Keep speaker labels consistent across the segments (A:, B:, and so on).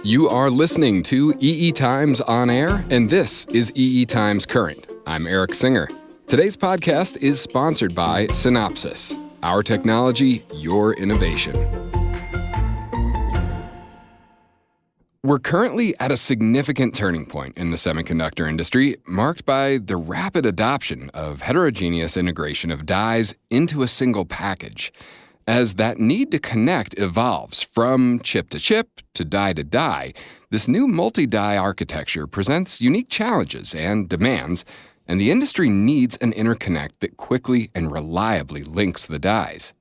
A: You are listening to EE Times On Air, and this is EE Times Current. I'm Eric Singer. Today's podcast is sponsored by Synopsys. Our technology, your innovation. We're currently at a significant turning point in the semiconductor industry, marked by the rapid adoption of heterogeneous integration of dies into a single package. As that need to connect evolves from chip to die, this new multi-die architecture presents unique challenges and demands, and the industry needs an interconnect that quickly and reliably links the dies.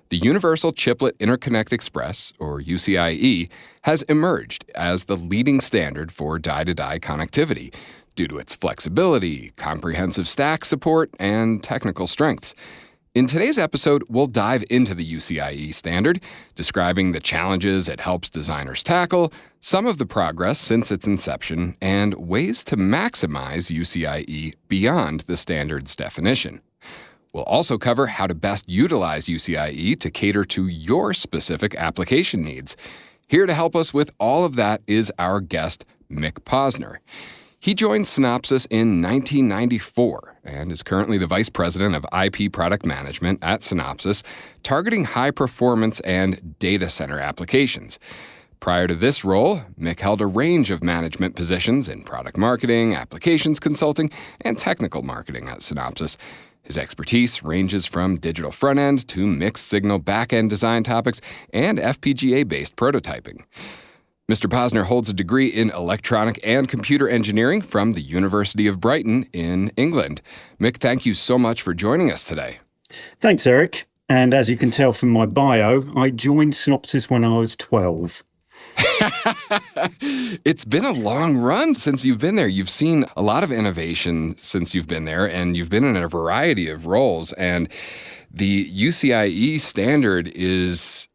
A: The Universal Chiplet Interconnect Express, or UCIe, has emerged as the leading standard for die-to-die connectivity due to its flexibility, comprehensive stack support, and technical strengths. In today's episode, we'll dive into the UCIe standard, describing the challenges it helps designers tackle, some of the progress since its inception, and ways to maximize UCIe beyond the standard's definition. We'll also cover how to best utilize UCIe to cater to your specific application needs. Here to help us with all of that is our guest, Mick Posner. He joined Synopsys in 1994 and is currently the Vice President of IP Product Management at Synopsys, targeting high performance and data center applications. Prior to this role, Mick held a range of management positions in product marketing, applications consulting, and technical marketing at Synopsys. His expertise ranges from digital front-end to mixed-signal back-end design topics and FPGA-based prototyping. Mr. Posner holds a degree in electronic and computer engineering from the University of Brighton in England. Mick, thank you so much for joining us today.
B: Thanks, Eric. And as you can tell from my bio, I joined Synopsys when I was 12.
A: It's been a long run since you've been there. You've seen a lot of innovation since you've been there, and you've been in a variety of roles. And the UCIe standard it's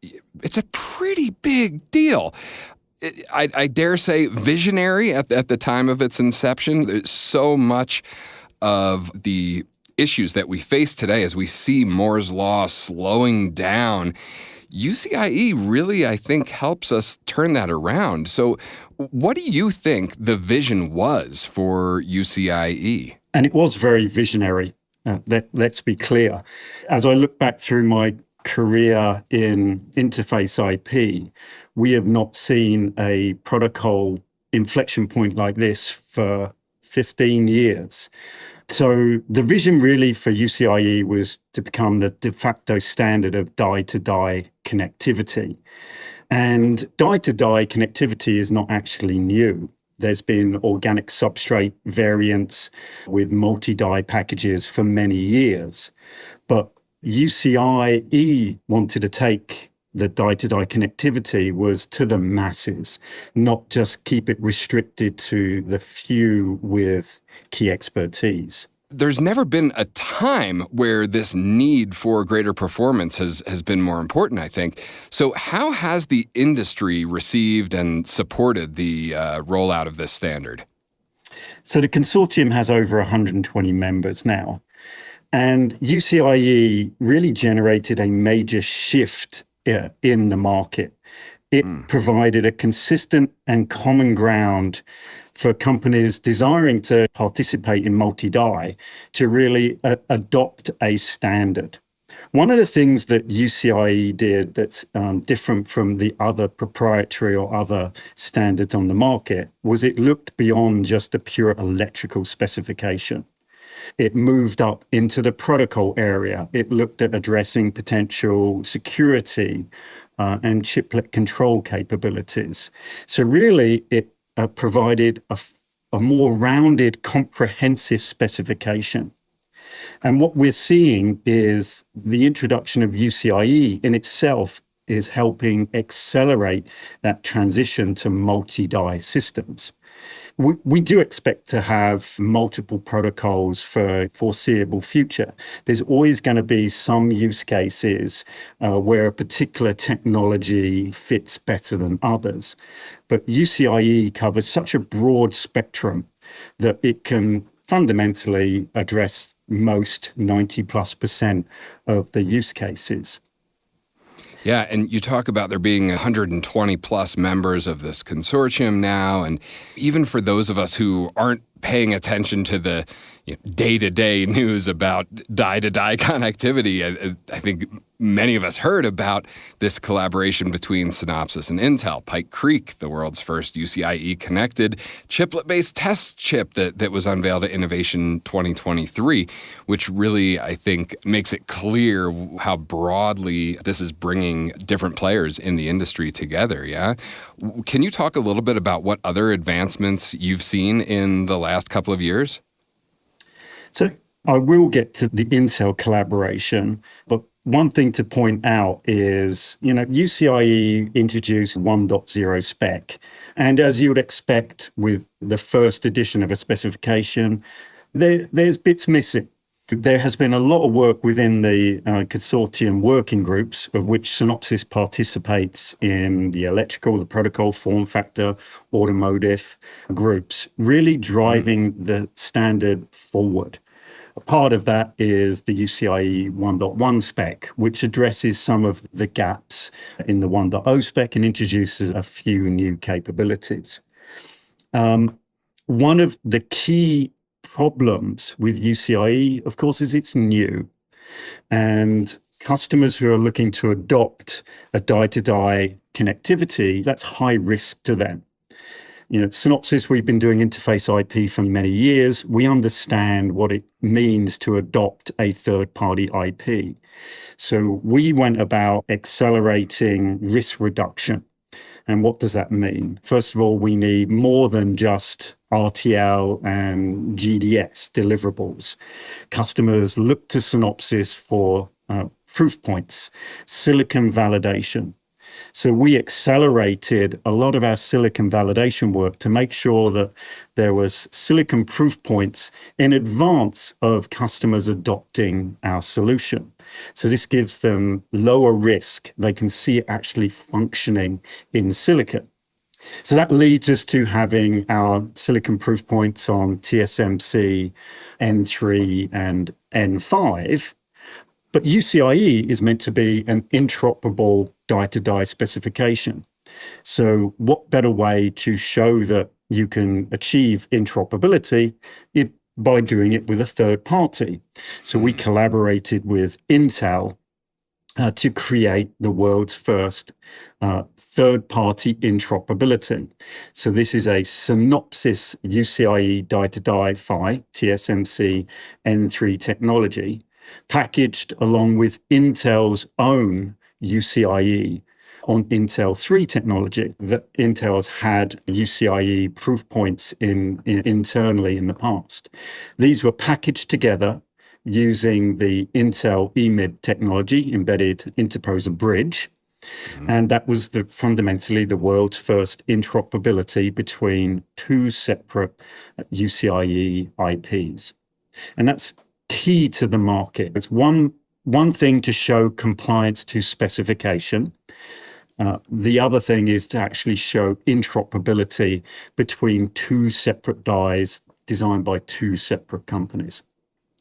A: a pretty big deal. I dare say visionary at the time of its inception. There's so much of the issues that we face today as we see Moore's Law slowing down. UCIe really, I think, helps us turn that around. So what do you think the vision was for UCIe?
B: And it was very visionary, let's be clear. As I look back through my career in interface IP, we have not seen a protocol inflection point like this for 15 years. So the vision really for UCIe was to become the de facto standard of die-to-die connectivity. And die-to-die connectivity is not actually new. There's been organic substrate variants with multi-die packages for many years. But UCIe wanted to take the die-to-die connectivity was to the masses, not just keep it restricted to the few with key expertise.
A: There's never been a time where this need for greater performance has been more important, I think. So how has the industry received and supported the rollout of this standard?
B: So the consortium has over 120 members now. And UCIe really generated a major shift in the market. It provided a consistent and common ground for companies desiring to participate in multi-die to really adopt a standard. One of the things that UCIe did that's different from the other proprietary or other standards on the market was it looked beyond just a pure electrical specification. It moved up into the protocol area. It looked at addressing potential security and chiplet control capabilities. So really, it provided a more rounded, comprehensive specification. And what we're seeing is the introduction of UCIe in itself is helping accelerate that transition to multi-die systems. We do expect to have multiple protocols for foreseeable future. There's always going to be some use cases where a particular technology fits better than others. But UCIe covers such a broad spectrum that it can fundamentally address most 90+% of the use cases.
A: Yeah, and you talk about there being 120 plus members of this consortium now, and even for those of us who aren't paying attention to the day-to-day news about die-to-die connectivity, I think many of us heard about this collaboration between Synopsys and Intel, Pike Creek, the world's first UCIe connected chiplet-based test chip that was unveiled at Innovation 2023, which really, I think, makes it clear how broadly this is bringing different players in the industry together, yeah? Can you talk a little bit about what other advancements you've seen in the last couple of years?
B: So I will get to the Intel collaboration, but one thing to point out is, UCIe introduced 1.0 spec. And as you would expect with the first edition of a specification, there's bits missing. There has been a lot of work within the consortium working groups, of which Synopsys participates in the electrical, the protocol, form factor, automotive groups, really driving the standard forward. A part of that is the UCIe 1.1 spec, which addresses some of the gaps in the 1.0 spec and introduces a few new capabilities. One of the key problems with UCIe, of course, is it's new. And customers who are looking to adopt a die-to-die connectivity, that's high risk to them. Synopsys, we've been doing interface IP for many years. We understand what it means to adopt a third-party IP. So we went about accelerating risk reduction. And what does that mean? First of all, we need more than just RTL and GDS deliverables. Customers look to Synopsys for proof points, silicon validation. So we accelerated a lot of our silicon validation work to make sure that there was silicon proof points in advance of customers adopting our solution. So this gives them lower risk. They can see it actually functioning in silicon. So that leads us to having our silicon proof points on TSMC, N3, and N5. But UCIe is meant to be an interoperable die-to-die specification. So what better way to show that you can achieve interoperability by doing it with a third party? So we collaborated with Intel to create the world's first third-party interoperability. So this is a Synopsys UCIe die-to-die PHY, TSMC N3 technology, packaged along with Intel's own UCIe on Intel 3 technology. That Intel's had UCIe proof points internally in the past. These were packaged together using the Intel EMIB technology, embedded interposer bridge. And that was fundamentally the world's first interoperability between two separate UCIe IPs. And that's key to the market. It's one thing to show compliance to specification. The other thing is to actually show interoperability between two separate dies designed by two separate companies.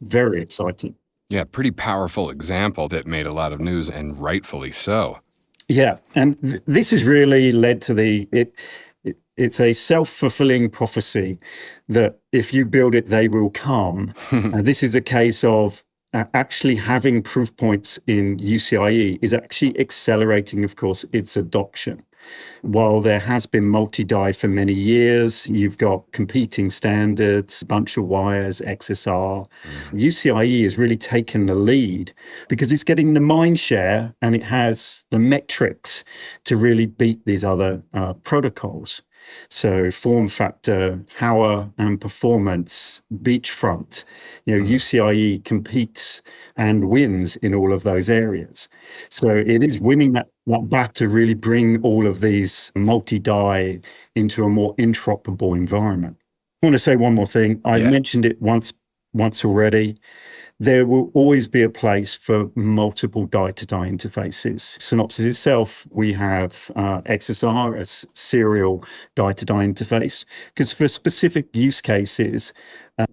B: Very exciting.
A: Yeah, pretty powerful example that made a lot of news, and rightfully so.
B: Yeah, and this has really led to it's a self-fulfilling prophecy that if you build it, they will come. This is a case of actually having proof points in UCIe is actually accelerating, of course, its adoption. While there has been multi-die for many years, you've got competing standards, bunch of wires, XSR. UCIe has really taken the lead because it's getting the mind share and it has the metrics to really beat these other protocols. So form factor, power and performance, beachfront, UCIe competes and wins in all of those areas. So it is winning that battle to really bring all of these multi-die into a more interoperable environment. I want to say one more thing. I mentioned it once already. there will always be a place for multiple die-to-die interfaces. Synopsys itself, we have XSR as serial die-to-die interface, because for specific use cases,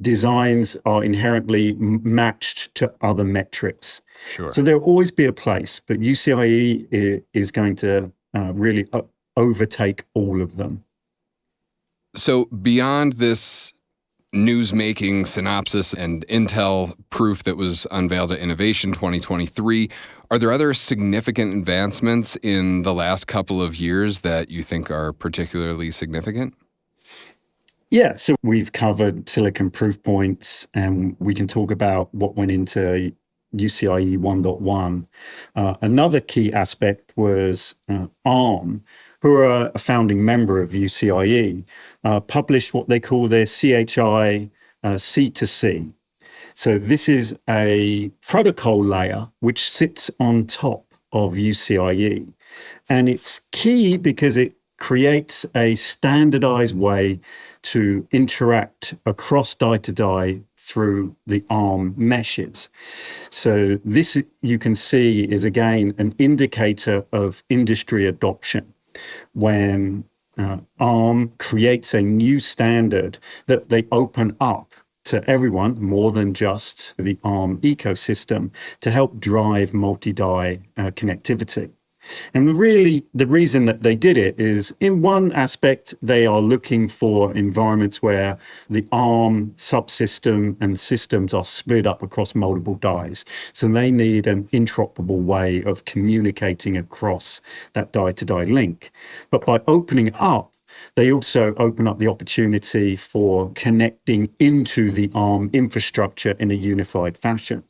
B: designs are inherently matched to other metrics.
A: Sure.
B: So there'll always be a place, but UCIe is going to really overtake all of them.
A: So beyond this news-making Synopsys and Intel proof that was unveiled at Innovation 2023, are there other significant advancements in the last couple of years that you think are particularly significant?
B: Yeah, so we've covered silicon proof points, and we can talk about what went into UCIe 1.1. Another key aspect was ARM, who are a founding member of UCIe, published what they call their CHI C2C. So this is a protocol layer which sits on top of UCIe. And it's key because it creates a standardized way to interact across die-to-die through the ARM meshes. So this, you can see, is again an indicator of industry adoption. When ARM creates a new standard that they open up to everyone more than just the ARM ecosystem to help drive multi-die connectivity. And really, the reason that they did it is, in one aspect, they are looking for environments where the ARM subsystem and systems are split up across multiple dies. So they need an interoperable way of communicating across that die-to-die link. But by opening up, they also open up the opportunity for connecting into the ARM infrastructure in a unified fashion.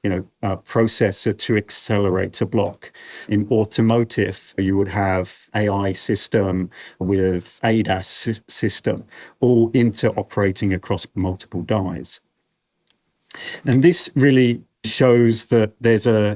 B: A processor to accelerator block. In automotive, you would have AI system with ADAS system, all interoperating across multiple dies. And this really shows that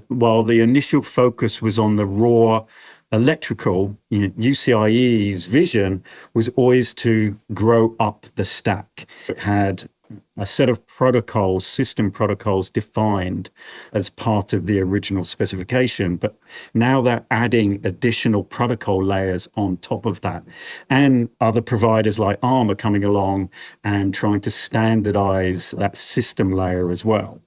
B: while the initial focus was on the raw electrical, UCIe's vision was always to grow up the stack. It had a set of protocols, system protocols defined as part of the original specification, but now they're adding additional protocol layers on top of that. And other providers like ARM are coming along and trying to standardize that system layer as well.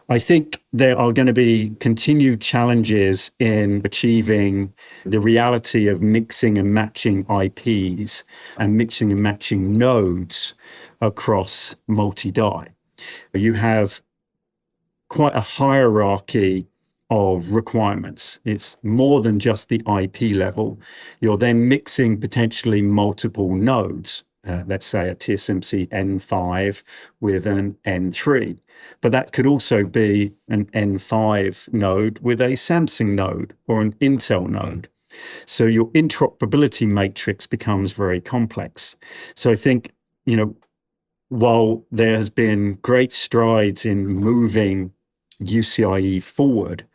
B: I think there are going to be continued challenges in achieving the reality of mixing and matching IPs and mixing and matching nodes across multi-die. You have quite a hierarchy of requirements. It's more than just the IP level. You're then mixing potentially multiple nodes. Let's say a TSMC N5 with an N3. But that could also be an N5 node with a Samsung node or an Intel node. So your interoperability matrix becomes very complex. So I think, while there has been great strides in moving UCIe forward,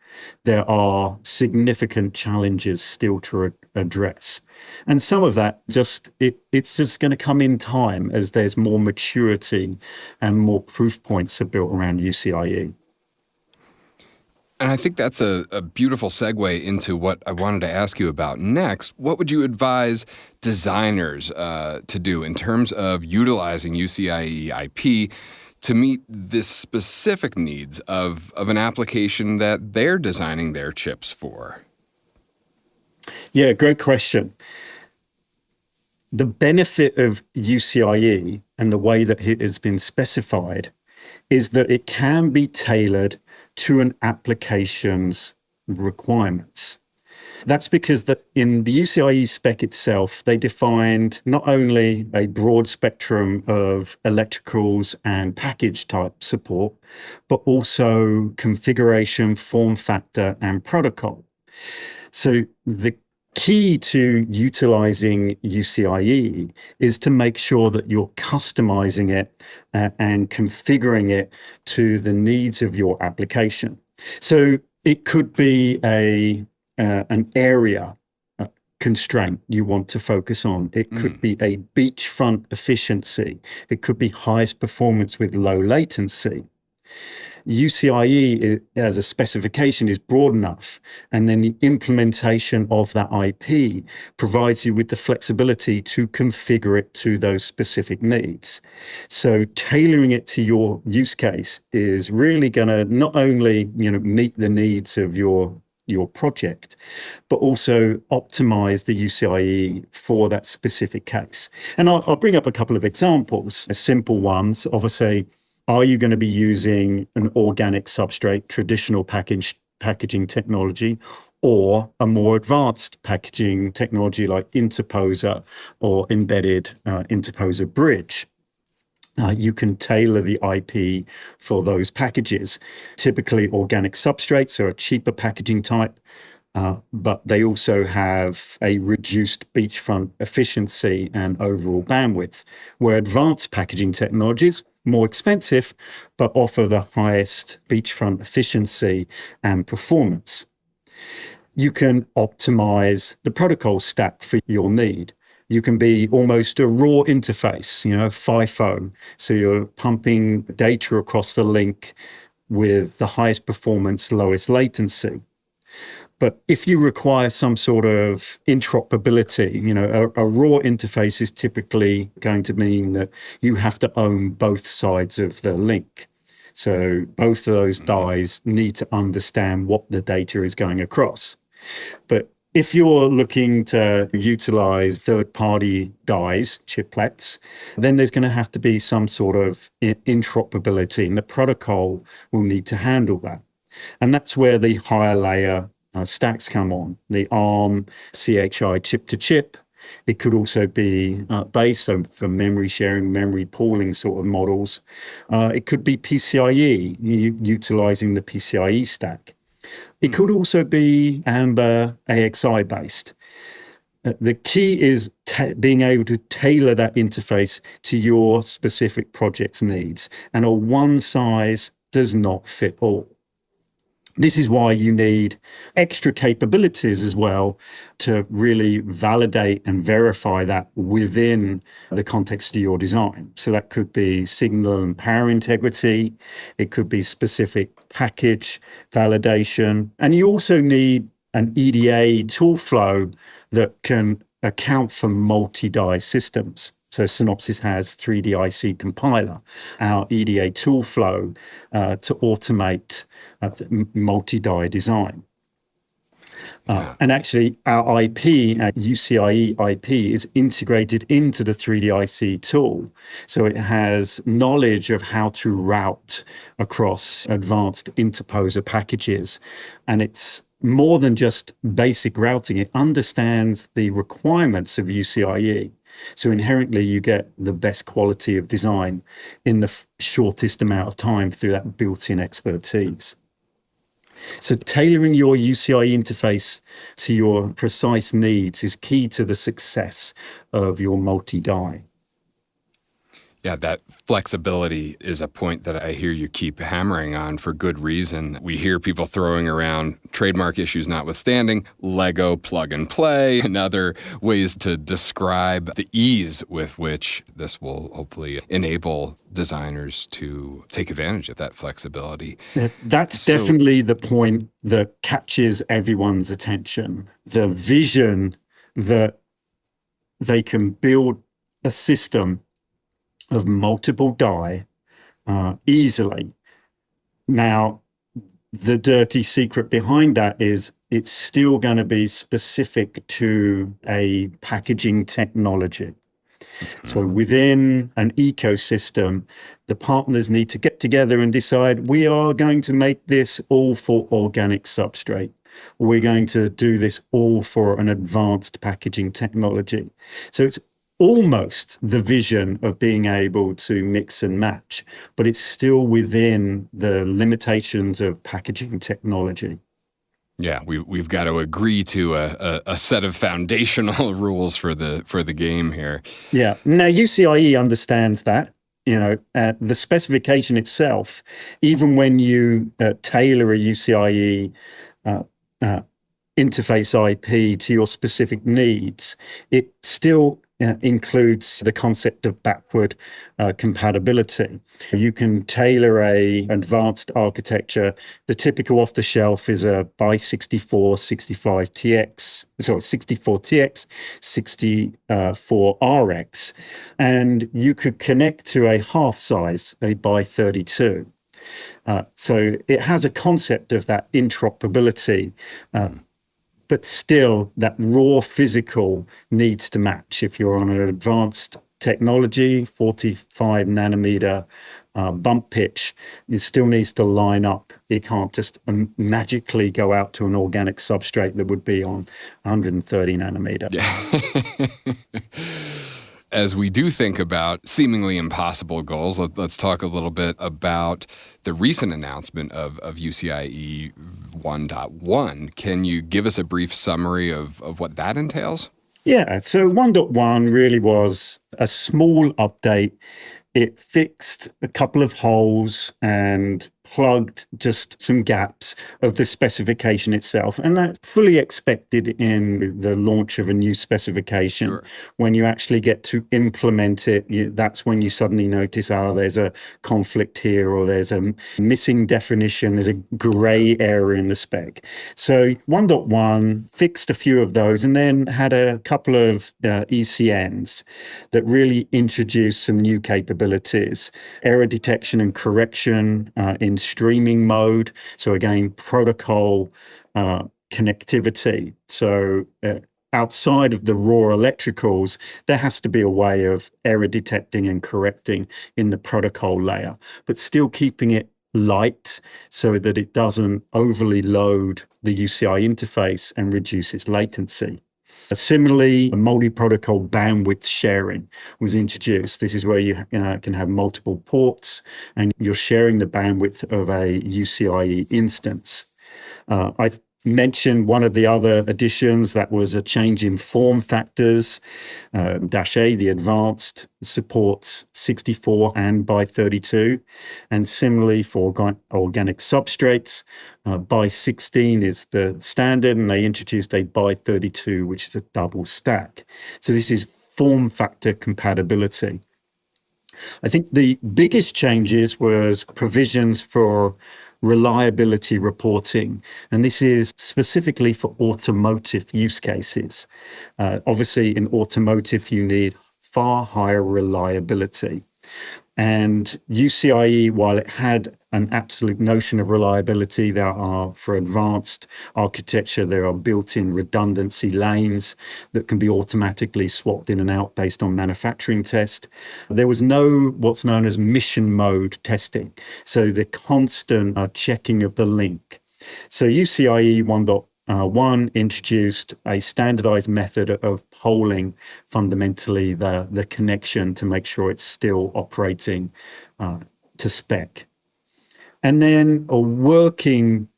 B: there are significant challenges still to address. And some of that it's just going to come in time as there's more maturity and more proof points are built around UCIe.
A: And I think that's a beautiful segue into what I wanted to ask you about next. What would you advise designers to do in terms of utilizing UCIe IP to meet the specific needs of an application that they're designing their chips for?
B: Yeah, great question. The benefit of UCIe and the way that it has been specified is that it can be tailored to an application's requirements. That's because in the UCIe spec itself, they defined not only a broad spectrum of electricals and package type support, but also configuration, form factor, and protocol. So the key to utilizing UCIe is to make sure that you're customizing it and configuring it to the needs of your application. So it could be an area constraint you want to focus on. It could be a beachfront efficiency. It could be highest performance with low latency. UCIe as a specification is broad enough, and then the implementation of that IP provides you with the flexibility to configure it to those specific needs. So tailoring it to your use case is really going to not only meet the needs of your project, but also optimize the UCIe for that specific case. And I'll bring up a couple of examples, simple ones. Obviously, are you going to be using an organic substrate, traditional packaging technology, or a more advanced packaging technology like interposer or embedded interposer bridge? You can tailor the IP for those packages. Typically, organic substrates are a cheaper packaging type, but they also have a reduced beachfront efficiency and overall bandwidth, where advanced packaging technologies, more expensive, but offer the highest beachfront efficiency and performance. You can optimize the protocol stack for your need. You can be almost a raw interface, FIFO. So you're pumping data across the link with the highest performance, lowest latency. But if you require some sort of interoperability, a raw interface is typically going to mean that you have to own both sides of the link. So both of those dies need to understand what the data is going across. But if you're looking to utilize third-party dies, chiplets, then there's going to have to be some sort of interoperability, and the protocol will need to handle that. And that's where the higher layer stacks come on. The ARM CHI chip-to-chip. It could also be based for memory sharing, memory pooling sort of models. It could be PCIe, utilizing the PCIe stack. It could also be AMBER AXI based. The key is being able to tailor that interface to your specific project's needs. And a one size does not fit all. This is why you need extra capabilities as well to really validate and verify that within the context of your design. So that could be signal and power integrity. It could be specific package validation. And you also need an EDA tool flow that can account for multi-die systems. So Synopsys has 3DIC compiler, our EDA tool flow to automate multi-die design. And actually, our IP, our UCIe IP, is integrated into the 3DIC tool. So it has knowledge of how to route across advanced interposer packages. And it's more than just basic routing. It understands the requirements of UCIe. So inherently, you get the best quality of design in the shortest amount of time through that built-in expertise. So tailoring your UCIe interface to your precise needs is key to the success of your multi-die.
A: Yeah, that flexibility is a point that I hear you keep hammering on for good reason. We hear people throwing around, trademark issues notwithstanding, Lego plug and play, and other ways to describe the ease with which this will hopefully enable designers to take advantage of that flexibility.
B: That's definitely the point that catches everyone's attention. The vision that they can build a system of multiple die easily. Now, the dirty secret behind that is it's still going to be specific to a packaging technology. So within an ecosystem, the partners need to get together and decide, we are going to make this all for organic substrate. We're going to do this all for an advanced packaging technology. So it's almost the vision of being able to mix and match, but it's still within the limitations of packaging technology.
A: Yeah, we've got to agree to a set of foundational rules for the game here.
B: Yeah. Now UCIe understands that. The specification itself, even when you tailor a UCIe interface IP to your specific needs, it still includes the concept of backward compatibility. You can tailor a advanced architecture. The typical off-the-shelf is a by 64TX, 64RX, and you could connect to a half size, a by 32. So it has a concept of that interoperability, but still that raw physical needs to match. If you're on an advanced technology, 45 nanometer bump pitch, it still needs to line up. It can't just magically go out to an organic substrate that would be on 130 nanometer.
A: Yeah. As we do think about seemingly impossible goals, let's talk a little bit about the recent announcement of UCIe 1.1. Can you give us a brief summary of what that entails?
B: Yeah, so 1.1 really was a small update. It fixed a couple of holes and plugged just some gaps of the specification itself. And that's fully expected in the launch of a new specification.
A: Sure.
B: When you actually get to implement it, that's when you suddenly notice, there's a conflict here, or there's a missing definition, there's a gray area in the spec. So 1.1 fixed a few of those and then had a couple of ECNs that really introduced some new capabilities. Error detection and correction in streaming mode. So again, protocol connectivity. So outside of the raw electricals, there has to be a way of error detecting and correcting in the protocol layer, but still keeping it light so that it doesn't overly load the UCI interface and reduce its latency. Similarly, multi-protocol bandwidth sharing was introduced. This is where you can have multiple ports and you're sharing the bandwidth of a UCIe instance. I mentioned one of the other additions, that was a change in form factors. -A, the advanced, supports 64 and by 32. And similarly for organic substrates, by 16 is the standard, and they introduced a by 32, which is a double stack. So this is form factor compatibility. I think the biggest changes was provisions for reliability reporting, and this is specifically for automotive use cases. Obviously, in automotive, you need far higher reliability. And UCIe, while it had an absolute notion of reliability, for advanced architecture, there are built-in redundancy lanes that can be automatically swapped in and out based on manufacturing test. There was no what's known as mission mode testing, so the constant checking of the link. So UCIe 1.1 introduced a standardized method of polling fundamentally the connection to make sure it's still operating to spec. And then a working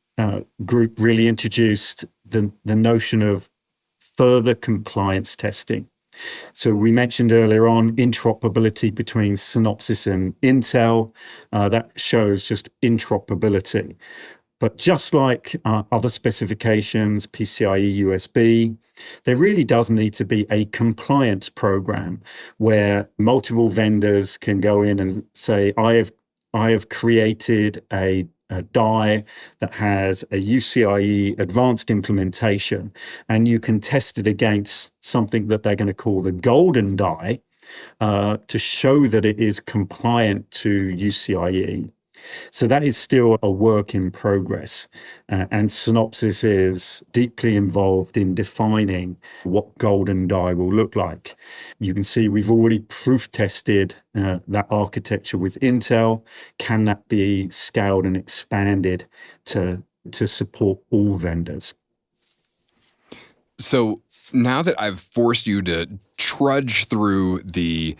B: group really introduced the notion of further compliance testing. So we mentioned earlier on interoperability between Synopsys and Intel. That shows just interoperability. But just like other specifications, PCIe USB, there really does need to be a compliance program where multiple vendors can go in and say, I have created a die that has a UCIe advanced implementation, and you can test it against something that they're going to call the golden die to show that it is compliant to UCIe. So that is still a work in progress. And Synopsys is deeply involved in defining what golden die will look like. You can see we've already proof tested that architecture with Intel. Can that be scaled and expanded to support all vendors?
A: So now that I've forced you to trudge through the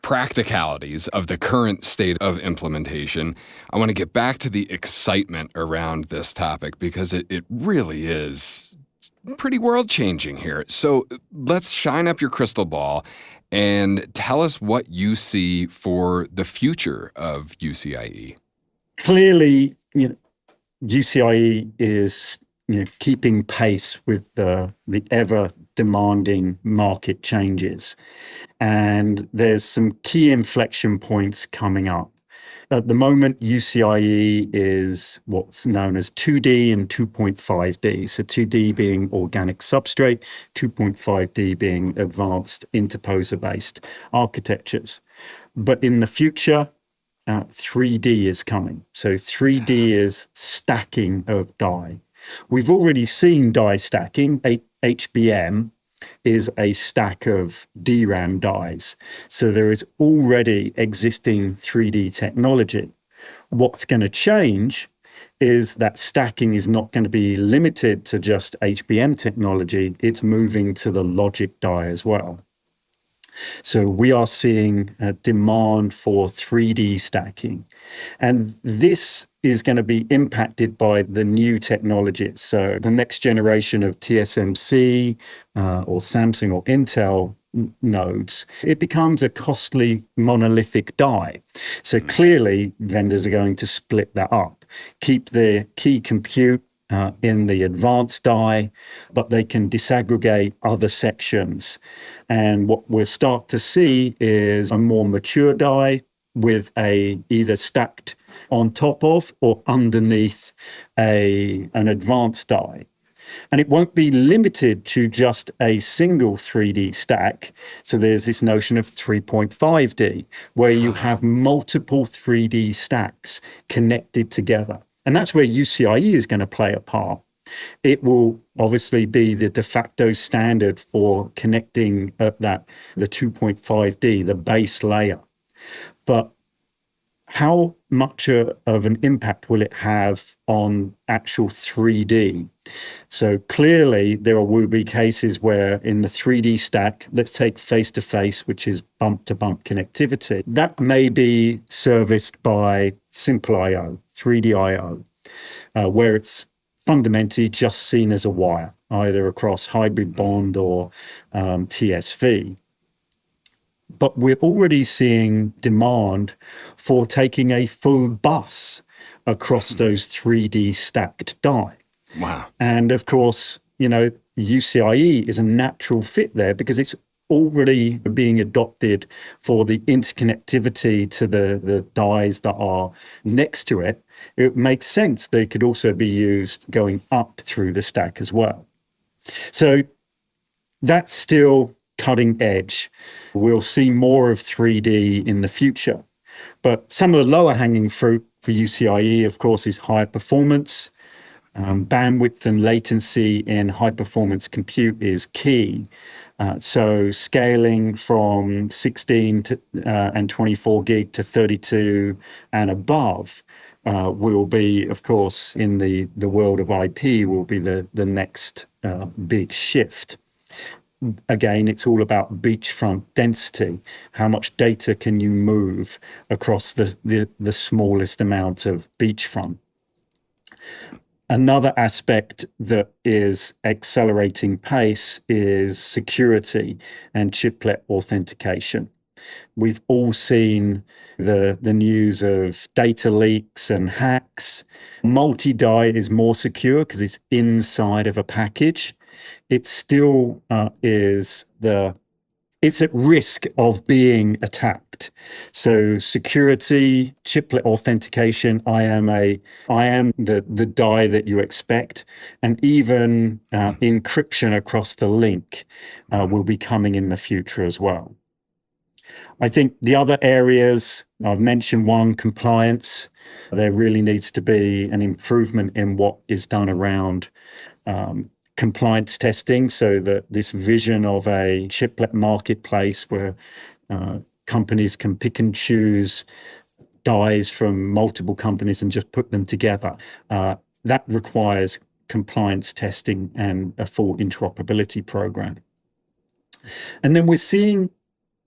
A: practicalities of the current state of implementation, I want to get back to the excitement around this topic, because it really is pretty world-changing here. So let's shine up your crystal ball and tell us what you see for the future of UCIe.
B: Clearly, UCIe is keeping pace with the ever demanding market changes. And there's some key inflection points coming up. At the moment, UCIe is what's known as 2D and 2.5D. So 2D being organic substrate, 2.5D being advanced interposer-based architectures. But in the future, 3D is coming. So 3D is stacking of die. We've already seen die stacking. HBM is a stack of DRAM dies. So there is already existing 3D technology. What's going to change is that stacking is not going to be limited to just HBM technology. It's moving to the logic die as well. So we are seeing a demand for 3D stacking. And this is going to be impacted by the new technologies. So the next generation of TSMC or Samsung or Intel nodes, it becomes a costly monolithic die. So clearly vendors are going to split that up, keep their key compute in the advanced die, but they can disaggregate other sections. And what we'll start to see is a more mature die with a either stacked on top of or underneath an advanced die. And it won't be limited to just a single 3D stack. So there's this notion of 3.5D, where you have multiple 3D stacks connected together. And that's where UCIe is going to play a part. It will obviously be the de facto standard for connecting the 2.5D, the base layer. But how much of an impact will it have on actual 3D? So clearly there will be cases where in the 3D stack, let's take face-to-face, which is bump-to-bump connectivity. That may be serviced by simple I/O, 3D I/O, where it's fundamentally just seen as a wire, either across hybrid bond or TSV. But we're already seeing demand for taking a full bus across those 3D stacked die.
A: Wow.
B: And of course, UCIe is a natural fit there because it's already being adopted for the interconnectivity to the dies that are next to it. It makes sense they could also be used going up through the stack as well. So that's still cutting edge. We'll see more of 3D in the future. But some of the lower hanging fruit for UCIe, of course, is high performance. Bandwidth and latency in high performance compute is key. So scaling from 16 and 24 gig to 32 and above will be, of course, in the world of IP, will be the next big shift. Again, it's all about beachfront density. How much data can you move across the smallest amount of beachfront? Another aspect that is accelerating pace is security and chiplet authentication. We've all seen the news of data leaks and hacks. Multi-die is more secure because it's inside of a package. It still it's at risk of being attacked. So security, chiplet authentication, I am the die that you expect. And even encryption across the link will be coming in the future as well. I think the other areas, I've mentioned one, compliance. There really needs to be an improvement in what is done around compliance testing, so that this vision of a chiplet marketplace where companies can pick and choose dies from multiple companies and just put them together, that requires compliance testing and a full interoperability program. And then we're seeing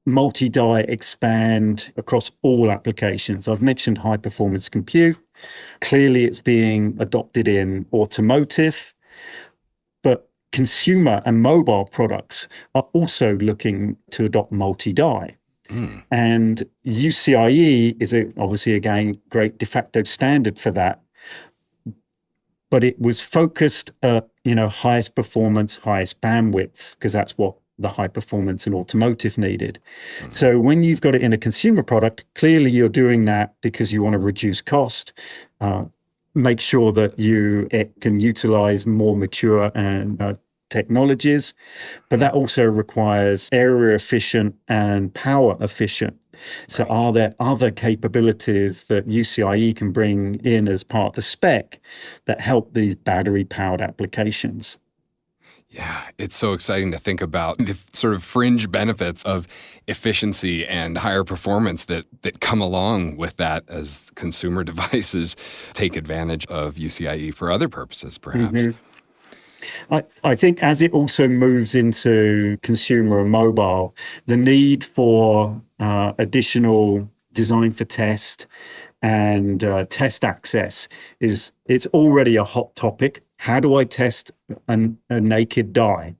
B: multi-die expand across all applications. I've mentioned high performance compute. Clearly it's being adopted in automotive, but consumer and mobile products are also looking to adopt multi-die. And UCIe is obviously, again, great de facto standard for that. but it was focused at, highest performance, highest bandwidth, because that's what the high performance in automotive needed. So when you've got it in a consumer product, clearly you're doing that because you want to reduce cost, make sure that it can utilize more mature and technologies, but that also requires area efficient and power efficient. So are there other capabilities that UCIe can bring in as part of the spec that help these battery powered applications?
A: Yeah, it's so exciting to think about the sort of fringe benefits of efficiency and higher performance that come along with that as consumer devices take advantage of UCIe for other purposes, perhaps.
B: Mm-hmm. I think as it also moves into consumer and mobile, the need for additional design for test and test access it's already a hot topic. How do I test a naked die?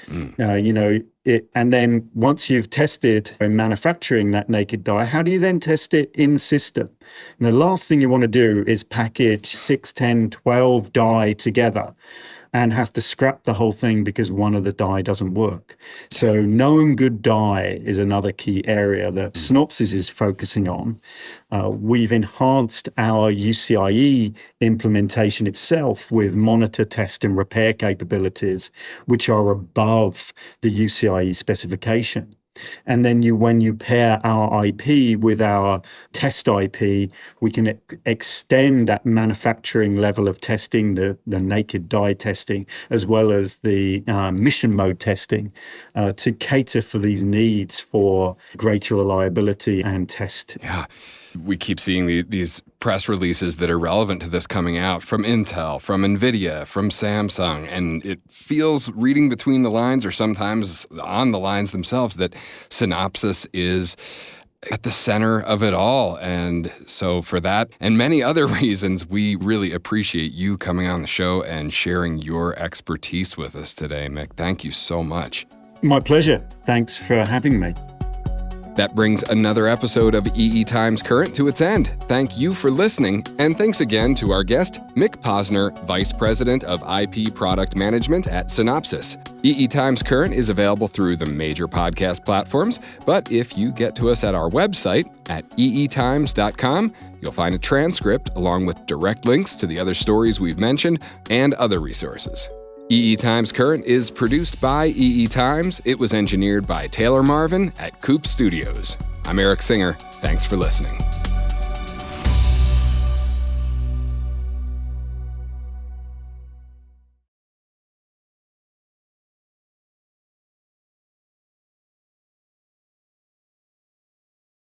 B: And then once you've tested and manufacturing that naked die, how do you then test it in system? And the last thing you want to do is package 6, 10, 12 die together and have to scrap the whole thing because one of the die doesn't work. So known good die is another key area that Synopsys is focusing on. We've enhanced our UCIe implementation itself with monitor, test, and repair capabilities, which are above the UCIe specification. And then when you pair our IP with our test IP, we can extend that manufacturing level of testing, the naked die testing, as well as the mission mode testing to cater for these needs for greater reliability and test.
A: Yeah. We keep seeing these press releases that are relevant to this coming out from Intel, from NVIDIA, from Samsung, and it feels, reading between the lines or sometimes on the lines themselves, that Synopsys is at the center of it all. And so for that and many other reasons, we really appreciate you coming on the show and sharing your expertise with us today, Mick. Thank you so much.
B: My pleasure. Thanks for having me.
A: That brings another episode of EE Times Current to its end. Thank you for listening, and thanks again to our guest, Mick Posner, Vice President of IP Product Management at Synopsys. EE Times Current is available through the major podcast platforms, but if you get to us at our website at eetimes.com, you'll find a transcript along with direct links to the other stories we've mentioned and other resources. EE Times Current is produced by EE Times. It was engineered by Taylor Marvin at Coop Studios. I'm Eric Singer. Thanks for listening.